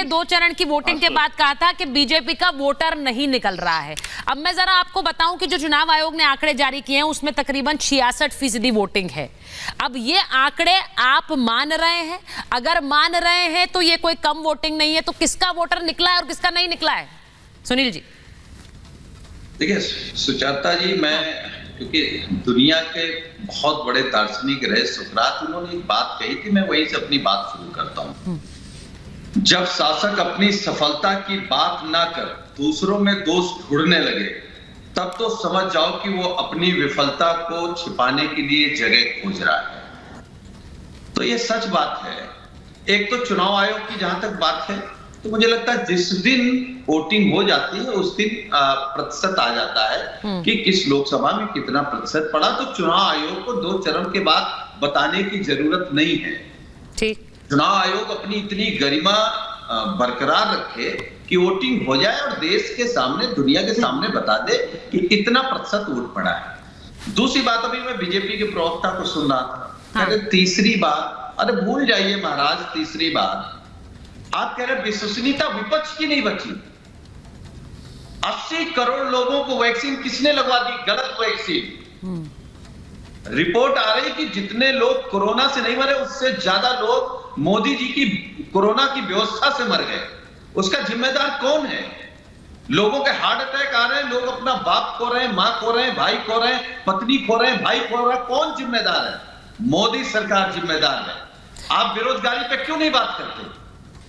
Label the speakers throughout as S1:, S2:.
S1: मैंने 2 चरण की वोटिंग के बाद कहा था कि बीजेपी का वोटर नहीं निकल रहा है। अब मैं जरा आपको बताऊं कि जो चुनाव आयोग ने आंकड़े जारी किए हैं उसमें तकरीबन 66% वोटिंग है। अब ये आंकड़े आप मान रहे हैं? अगर मान रहे हैं तो ये कोई कम वोटिंग नहीं है, तो किसका वोटर निकला है और किसका नहीं निकला है? सुनील जी।
S2: देखिए सुजाता जी, मैं क्योंकि दुनिया के बहुत बड़े दार्शनिक रहे सुकरात, उन्होंने एक बात कही थी, मैं वहीं से अपनी बात शुरू करता हूं। जब शासक अपनी सफलता की बात ना कर दूसरों में दोष ढूंढने लगे, तब तो समझ जाओ कि वो अपनी विफलता को छिपाने के लिए जगह खोज रहा है। तो ये सच बात है। एक तो चुनाव आयोग की जहां तक बात है, तो मुझे लगता है जिस दिन वोटिंग हो जाती है उस दिन प्रतिशत आ जाता है कि किस लोकसभा में कितना प्रतिशत पड़ा। तो चुनाव आयोग को 2 चरण के बाद बताने की जरूरत नहीं है। ठीक, चुनाव आयोग अपनी इतनी गरिमा बरकरार रखे कि वोटिंग हो जाए और देश के सामने, दुनिया के सामने बता दे कि इतना प्रतिशत वोट पड़ा है। दूसरी बात, अभी मैं बीजेपी के प्रवक्ता को सुन रहा था, अरे तीसरी बार, अरे भूल जाइए महाराज, तीसरी बार आप कह रहे विश्वसनीयता विपक्ष की नहीं बची। 80 करोड़ लोगों को वैक्सीन किसने लगवा दी? गलत वैक्सीन। रिपोर्ट आ रही कि जितने लोग कोरोना से नहीं मरे उससे ज्यादा लोग मोदी जी की कोरोना की व्यवस्था से मर गए। उसका जिम्मेदार कौन है? लोगों के हार्ट अटैक आ रहे हैं, लोग अपना बाप खो रहे हैं, मां खो रहे हैं, भाई खो रहे हैं, पत्नी खो रहे हैं, भाई खो रहे हैं। कौन जिम्मेदार है? मोदी सरकार जिम्मेदार है। आप बेरोजगारी पे क्यों नहीं बात करते?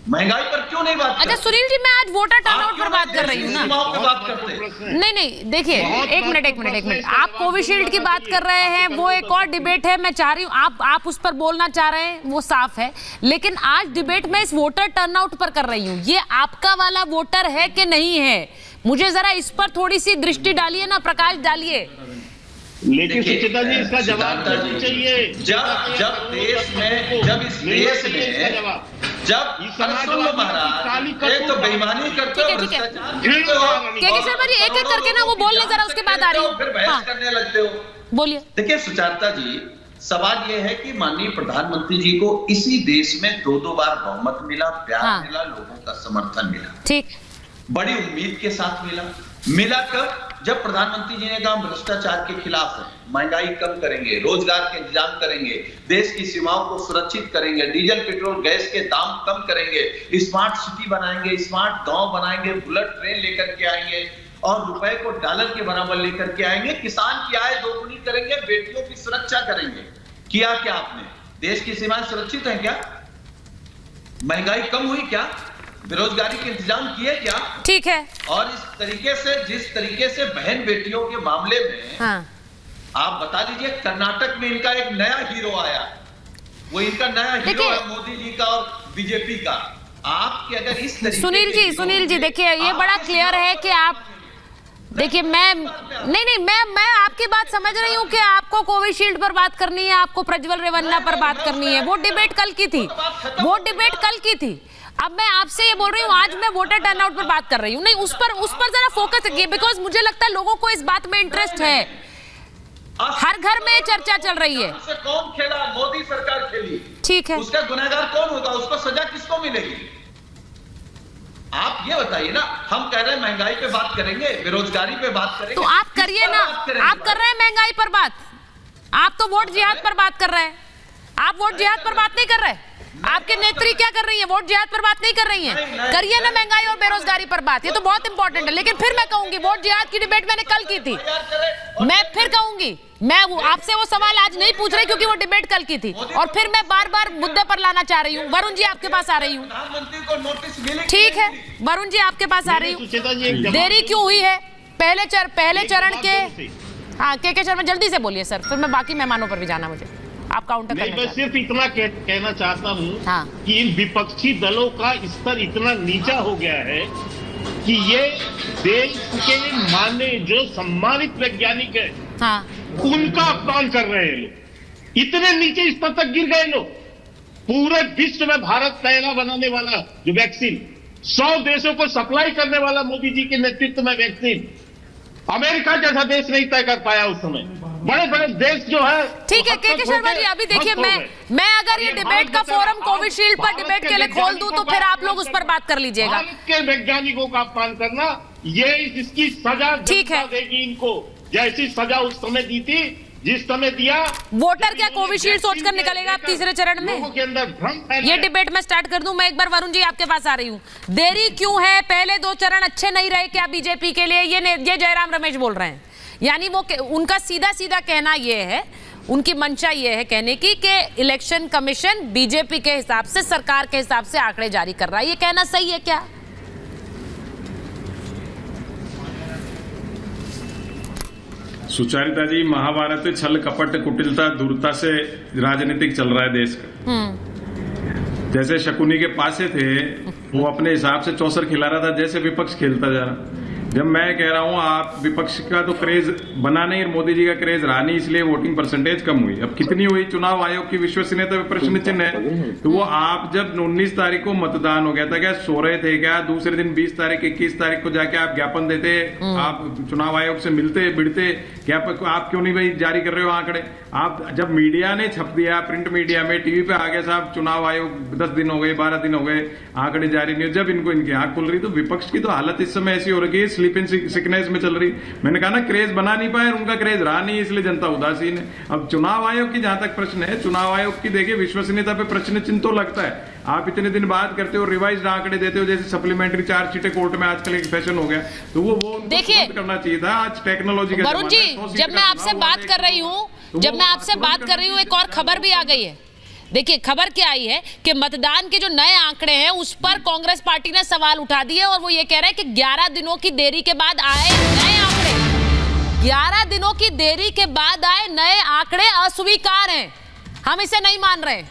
S2: महंगाई पर क्यों नहीं बात?
S1: अच्छा सुनील जी, मैं आज वोटर टर्नआउट पर बात कर रही हूँ ना। नहीं देखिए, एक मिनट, आप कोविशील्ड की बात कर रहे हैं, वो एक और डिबेट है। मैं चाह रही हूँ आप उस पर बोलना चाह रहे हैं, वो साफ है, लेकिन आज डिबेट मैं इस वोटर टर्नआउट पर कर रही हूँ। ये आपका वाला वोटर है कि नहीं है? मुझे जरा इस पर थोड़ी सी दृष्टि डालिए ना, प्रकाश डालिए।
S3: लेकिन सुचिता जी, इसका जवाब चाहिए।
S2: जब देश में, जब इस देश में, जब महाराज एक तो बेईमानी करते हो,
S1: शर्मा जी एक करके ना वो बोल ले, जरा उसके बाद आ रही हूं,
S2: फिर बहस करने लगते हो।
S1: बोलिए।
S2: देखिए सुचारता जी, सवाल ये है कि माननीय प्रधानमंत्री जी को इसी देश में 2 बार बहुमत मिला, प्यार मिला, लोगों का समर्थन मिला, ठीक, बड़ी उम्मीद के साथ मिला कब? जब प्रधानमंत्री जी ने कहा भ्रष्टाचार के खिलाफ है, महंगाई कम करेंगे, रोजगार के इंतजाम करेंगे, देश की सीमाओं को सुरक्षित करेंगे, डीजल पेट्रोल गैस के दाम कम करेंगे, स्मार्ट सिटी बनाएंगे, स्मार्ट गांव बनाएंगे, बुलेट ट्रेन लेकर के आएंगे और रुपए को डॉलर के बराबर लेकर के आएंगे, किसान की आय दोगुनी करेंगे, बेटियों की सुरक्षा करेंगे। किया क्या आपने? देश की सीमाएं सुरक्षित है क्या? महंगाई कम हुई क्या? बेरोजगारी के इंतजाम किए क्या? ठीक है। और इस तरीके से, जिस तरीके से बहन बेटियों के मामले में आप बता दीजिए, कर्नाटक में इनका एक नया हीरो आया, वो इनका नया हीरो है मोदी जी का और बीजेपी का। आपके अगर इस तरीके
S1: सुनील जी देखिए, ये बड़ा क्लियर है कि आप देखिए, मैं आपकी बात समझ रही हूँ कि आपको कोविशील्ड पर बात करनी है, आपको प्रज्वल रेवन्ना पर बात करनी है। वो डिबेट कल की थी। अब मैं आपसे ये बोल रही हूँ, आज मैं वोटर टर्नआउट पर बात कर रही हूँ। नहीं, उस पर जरा फोकस रखिए, बिकॉज मुझे लगता है लोगों को इस बात में इंटरेस्ट है। हर घर में चर्चा चल रही है।
S2: कौन खेला? मोदी सरकार खेली।
S1: ठीक है,
S2: उसका गुनहगार कौन होगा? उसको सजा किसको मिलेगी? आप ये बताइए ना। हम कह रहे हैं महंगाई पे बात करेंगे, बेरोजगारी पे बात करेंगे,
S1: तो आप करिए ना। आप कर रहे हैं महंगाई पर बात, आप तो वोट जिहाद पर बात कर रहे हैं। आप वोट जिहाद पर बात नहीं कर रहे। आपके नेत्री क्या कर रही है? वोट जिहाद पर बात नहीं कर रही हैं। करिए ना महंगाई और बेरोजगारी पर बात, ये तो बहुत इंपॉर्टेंट है। लेकिन फिर मैं कहूंगी, वोट जिहाद की डिबेट मैंने कल की थी, मैं फिर कहूंगी, मैं आपसे वो सवाल आज नहीं पूछ रही क्योंकि वो डिबेट कल की थी, और फिर मैं बार-बार मुद्दे पर लाना चाह रही हूँ। वरुण जी आपके पास आ रही हूँ। ठीक है, वरुण जी आपके पास आ रही हूँ। देरी क्यों हुई है? पहले चरण के के शर्मा जल्दी से बोलिए सर, फिर मैं बाकी मेहमानों पर भी जाना मुझे। आप काउंटर करना।
S3: मैं सिर्फ इतना कहना चाहता हूँ कि इन विपक्षी दलों का स्तर इतना नीचा हो गया है कि ये देश के माने जो सम्मानित वैज्ञानिक है, उनका अपमान कर रहे हैं लोग। इतने नीचे स्तर तक गिर गए लोग। पूरे विश्व में भारत पहला बनाने वाला जो वैक्सीन, 100 देशों को सप्लाई करने वाला मोदी जी के नेतृत्व में वैक्सीन, अमेरिका जैसा देश नहीं तय कर पाया उस समय। बड़े बड़े देश जो है।
S1: ठीक है के शर्मा जी, अभी देखिए मैं अगर ये डिबेट का फोरम कोविशील्ड पर डिबेट के लिए खोल दूं तो फिर आप लोग उस पर बात कर लीजिएगा।
S3: भारत के वैज्ञानिकों का अपमान करना, ये इसकी सजा
S1: ठीक है
S3: देगी इनको, जैसी सजा उस समय दी थी, जिस समय दिया।
S1: वोटर क्या कोविशील्ड सोचकर निकलेगा आप तीसरे चरण में?
S3: लोगों के अंदर भ्रम।
S1: ये डिबेट मैं स्टार्ट कर दूं। मैं एक बार वरुण जी आपके पास आ रही हूं। देरी क्यों है? पहले 2 चरण अच्छे नहीं रहे क्या बीजेपी के लिए? ये जयराम रमेश बोल रहे हैं। यानी वो उनका सीधा सीधा कहना ये है, उनकी मंशा ये है कहने की कि इलेक्शन कमीशन बीजेपी के हिसाब से, सरकार के हिसाब से आंकड़े जारी कर रहा है। ये कहना सही है क्या?
S4: सुचारिता जी, महाभारत में छल कपट कुटिलता दूरता से राजनीतिक चल रहा है देश का। जैसे शकुनी के पासे थे, वो अपने हिसाब से चौसर खिला रहा था, जैसे विपक्ष खेलता जा रहा। जब मैं कह रहा हूं आप विपक्ष का तो क्रेज बना नहीं, मोदी जी का क्रेज रहा नहीं, इसलिए वोटिंग परसेंटेज कम हुई। अब कितनी हुई? चुनाव आयोग की विश्वसनीयता पे प्रश्न चिन्ह है। तो वो आप जब 19 तारीख को मतदान हो गया था, क्या सो रहे थे क्या? दूसरे दिन 20 तारीख 21 तारीख को जाके आप ज्ञापन देते, आप चुनाव आयोग से मिलते बिड़ते, क्या आप क्यों नहीं भाई जारी कर रहे हो आंकड़े? आप जब मीडिया ने छप दिया, प्रिंट मीडिया में, टीवी पे आ गया साहब चुनाव आयोग 10 दिन हो गए, 12 दिन हो गए, आंकड़े जारी नहीं हो, जब इनको इनकी आंख खुल रही, तो विपक्ष की तो हालत इस समय ऐसी हो रही है, स्लीप इन सिकनेस में चल रही। मैंने कहा ना, क्रेज बना नहीं पाए, उनका क्रेज रहा नहीं, इसलिए जनता उदासीन है। अब चुनाव आयोग की जहां तक प्रश्न है, चुनाव आयोग की देखिए विश्वसनीयता पे प्रश्न चिन्ह तो लगता है। आप इतने दिन बाद करते हो, रिवाइज्ड आंकड़े देते हो, जैसे सप्लीमेंट्री चार्जशीटें कोर्ट में आजकल एक फैशन हो गया, तो वो
S1: देखिए
S4: करना चाहिए था। आज टेक्नोलॉजी का
S1: वरुण जी, जब मैं आपसे बात कर रही हूँ, एक और खबर भी आ गई है। देखिए खबर क्या आई है कि मतदान के जो नए आंकड़े हैं उस पर कांग्रेस पार्टी ने सवाल उठा दिए और वो ये कह रहे हैं कि 11 दिनों की देरी के बाद आए नए आंकड़े, 11 दिनों की देरी के बाद आए नए आंकड़े अस्वीकार हैं, हम इसे नहीं मान रहे।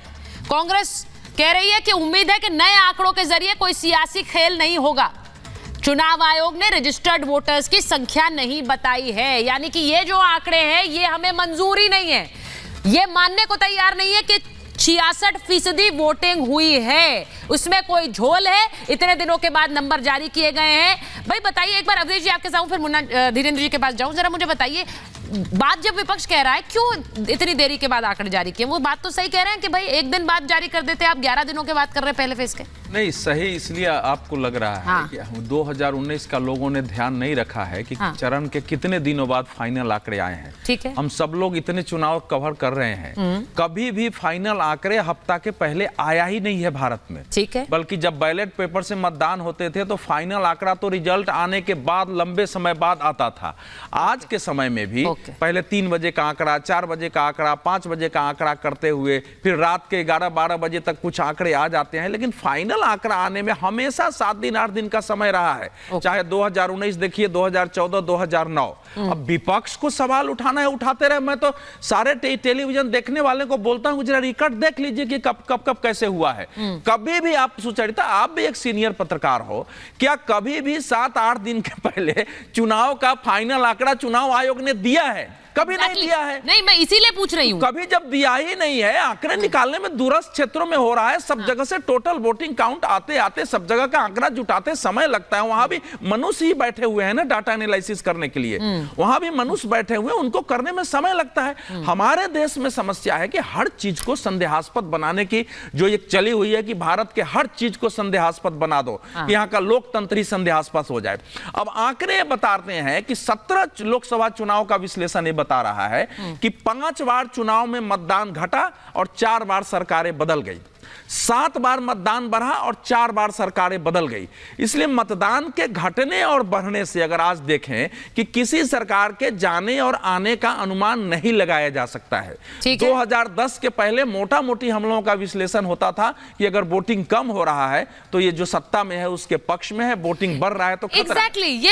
S1: कांग्रेस कह रही है कि उम्मीद है कि नए आंकड़ों के जरिए कोई सियासी खेल नहीं होगा। चुनाव आयोग ने रजिस्टर्ड वोटर्स की संख्या नहीं बताई है, यानी कि ये जो आंकड़े हैं ये हमें मंजूरी नहीं है, ये मानने को तैयार नहीं है कि 66% वोटिंग हुई है, उसमें कोई झोल है। इतने दिनों के बाद नंबर जारी किए गए हैं। भाई बताइए एक बार, अवधेश जी आपके साथ, फिर मुन्ना धीरेन्द्र जी के पास जाऊं, जरा मुझे बताइए, बात जब विपक्ष कह रहा है क्यों इतनी देरी के बाद आंकड़े जारी किए, वो बात तो सही कह रहे हैं कि भाई एक दिन बाद जारी कर देते, आप 11 दिनों के बाद कर रहे हैं पहले फेज के।
S5: नहीं सही, इसलिए आपको लग रहा है
S1: हाँ।
S5: कि 2019 का लोगों ने ध्यान नहीं रखा है कि
S1: हाँ।
S5: चरण के कितने दिनों बाद फाइनल आंकड़े आए हैं।
S1: ठीक है,
S5: हम सब लोग इतने चुनाव कवर कर रहे हैं, कभी भी फाइनल आंकड़े हफ्ता के पहले आया ही नहीं है भारत में।
S1: ठीक है,
S5: बल्कि जब बैलेट पेपर से मतदान होते थे तो फाइनल आंकड़ा तो रिजल्ट आने के बाद लंबे समय बाद आता था। आज के समय में भी पहले 3 बजे का आंकड़ा, 4 बजे का आंकड़ा, 5 बजे का आंकड़ा करते हुए फिर रात के 11-12 बजे तक कुछ आंकड़े आ जाते हैं, लेकिन फाइनल आंकड़ा आने में हमेशा 7 दिन 8 दिन का समय रहा है। चाहे 2019 देखिए, 2014, 2009। अब विपक्ष को सवाल उठाना है, उठाते रहे। मैं तो सारे टेलीविजन देखने वाले को बोलता हूं, जरा रिकॉर्ड देख लीजिए कि कब कैसे हुआ है। कभी भी आप सुचरिता, आप भी एक सीनियर पत्रकार हो, क्या कभी भी 7-8 दिन के पहले चुनाव का फाइनल आंकड़ा चुनाव आयोग ने दिया है? कभी नहीं दिया है।
S1: नहीं, मैं इसीलिए पूछ रही हूँ।
S5: कभी जब दिया ही नहीं है, आंकड़े निकालने में दूरस्थ क्षेत्रों में हो रहा है, सब जगह से टोटल वोटिंग काउंट आते आते सब जगह का आंकड़ा जुटाते समय लगता है। वहां भी मनुष्य ही बैठे हुए हैं ना डाटा एनालिसिस करने के लिए, वहां भी मनुष्य बैठे हुए हैं, उनको करने में समय लगता है। हमारे देश में समस्या है कि हर चीज को संदेहास्पद बनाने की जो एक चली हुई है कि भारत के हर चीज को संदेहास्पद बना दो, कि यहाँ का लोकतंत्र ही संदेहास्पद हो जाए। अब आंकड़े बताते हैं कि 17 लोकसभा चुनाव का विश्लेषण बता रहा है कि 5 बार चुनाव में मतदान घटा और 4 बार सरकारें बदल गई, 7 बार मतदान बढ़ा और 4 बार सरकारें बदल गई। इसलिए मतदान के घटने और बढ़ने से अगर आज देखें कि किसी सरकार के जाने और आने का अनुमान नहीं लगाया जा सकता है। 2010 के पहले मोटा मोटी हम लोगों का विश्लेषण होता था कि अगर वोटिंग कम हो रहा है तो ये जो सत्ता में है उसके पक्ष में है, वोटिंग बढ़ रहा है तो खतरा।
S1: एग्जैक्टली, ये